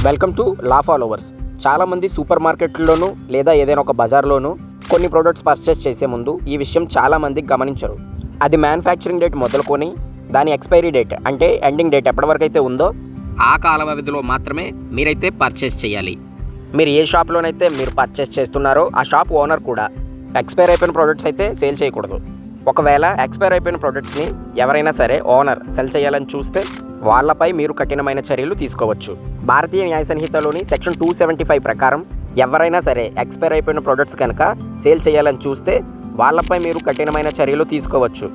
Welcome to law followers. చాలామంది super మార్కెట్లోనూ లేదా ఏదైనా ఒక బజార్లోనూ కొన్ని ప్రోడక్ట్స్ పర్చేస్ చేసే ముందు ఈ విషయం చాలామంది గమనించరు. అది మ్యానుఫ్యాక్చరింగ్ డేట్ మొదలుకొని దాని ఎక్స్పైరీ డేట్ అంటే ఎండింగ్ డేట్ ఎప్పటివరకు అయితే ఉందో ఆ కాల వ్యవధిలో మాత్రమే మీరైతే పర్చేస్ చేయాలి. మీరు ఏ షాప్లోనైతే మీరు పర్చేస్ చేస్తున్నారో ఆ షాప్ ఓనర్ కూడా ఎక్స్పైర్ అయిపోయిన ప్రోడక్ట్స్ అయితే సేల్ చేయకూడదు. ఒకవేళ ఎక్స్పైర్ అయిపోయిన ప్రోడక్ట్స్ని ఎవరైనా సరే ఓనర్ సెల్ చేయాలని చూస్తే వాళ్ళపై మీరు కఠినమైన చర్యలు తీసుకోవచ్చు. భారతీయ న్యాయ సంహితలోని సెక్షన్ 275 ప్రకారం ఎవరైనా సరే ఎక్స్పైర్ అయిపోయిన ప్రోడక్ట్స్ కనుక సేల్ చేయాలని చూస్తే వాళ్ళపై మీరు కఠినమైన చర్యలు తీసుకోవచ్చు.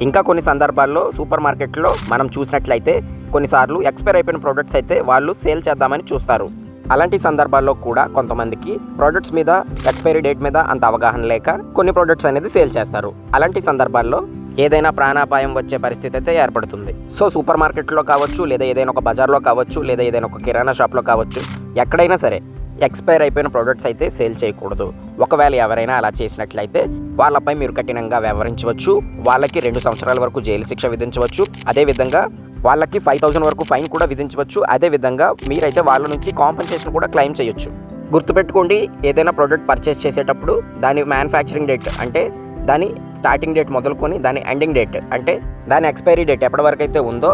ఇంకా కొన్ని సందర్భాల్లో సూపర్ మార్కెట్లో మనం చూసినట్లయితే కొన్నిసార్లు ఎక్స్పైర్ అయిపోయిన ప్రోడక్ట్స్ అయితే వాళ్ళు సేల్ చేద్దామని చూస్తారు. అలాంటి సందర్భాల్లో కూడా కొంతమందికి ప్రోడక్ట్స్ మీద ఎక్స్పైరీ డేట్ మీద అంత అవగాహన లేక కొన్ని ప్రోడక్ట్స్ అనేది సేల్ చేస్తారు. అలాంటి సందర్భాల్లో ఏదైనా ప్రాణాపాయం వచ్చే పరిస్థితి అయితే ఏర్పడుతుంది. సో సూపర్ మార్కెట్లో కావచ్చు, లేదా ఏదైనా ఒక బజార్లో కావచ్చు, లేదా ఏదైనా ఒక కిరాణా షాప్లో కావచ్చు, ఎక్కడైనా సరే ఎక్స్పైర్ అయిపోయిన ప్రోడక్ట్స్ అయితే సేల్ చేయకూడదు. ఒకవేళ ఎవరైనా అలా చేసినట్లయితే వాళ్ళపై మీరు కఠినంగా వ్యవహరించవచ్చు. వాళ్ళకి 2 సంవత్సరాల వరకు జైలు శిక్ష విధించవచ్చు. అదేవిధంగా వాళ్ళకి 5,000 వరకు ఫైన్ కూడా విధించవచ్చు. అదేవిధంగా మీరైతే వాళ్ళ నుంచి కాంపెన్సేషన్ కూడా క్లెయిమ్ చేయొచ్చు. గుర్తుపెట్టుకోండి, ఏదైనా ప్రోడక్ట్ పర్చేస్ చేసేటప్పుడు దాని మ్యానుఫ్యాక్చరింగ్ డేట్ అంటే దాని స్టార్టింగ్ డేట్ మొదలుకొని దాని ఎండింగ్ డేట్ అంటే దాని ఎక్స్పైరీ డేట్ ఎప్పటి వరకు అయితే ఉందో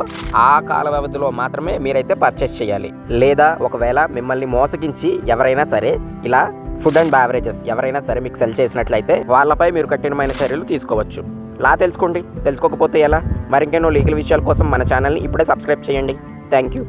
ఆ కాల వ్యవధిలో మాత్రమే మీరైతే పర్చేస్ చేయాలి. లేదా ఒకవేళ మిమ్మల్ని మోసగించి ఎవరైనా సరే ఇలా ఫుడ్ అండ్ బ్యావరేజెస్ ఎవరైనా సరే మీకు సెల్ చేసినట్లయితే వాళ్ళపై మీరు కఠినమైన చర్యలు తీసుకోవచ్చు. లా తెలుసుకోండి, తెలుసుకోకపోతే ఎలా? మరింకెన్నో లీగల్ విషయాల కోసం మన ఛానల్ని ఇప్పుడే సబ్స్క్రైబ్ చేయండి. Thank you.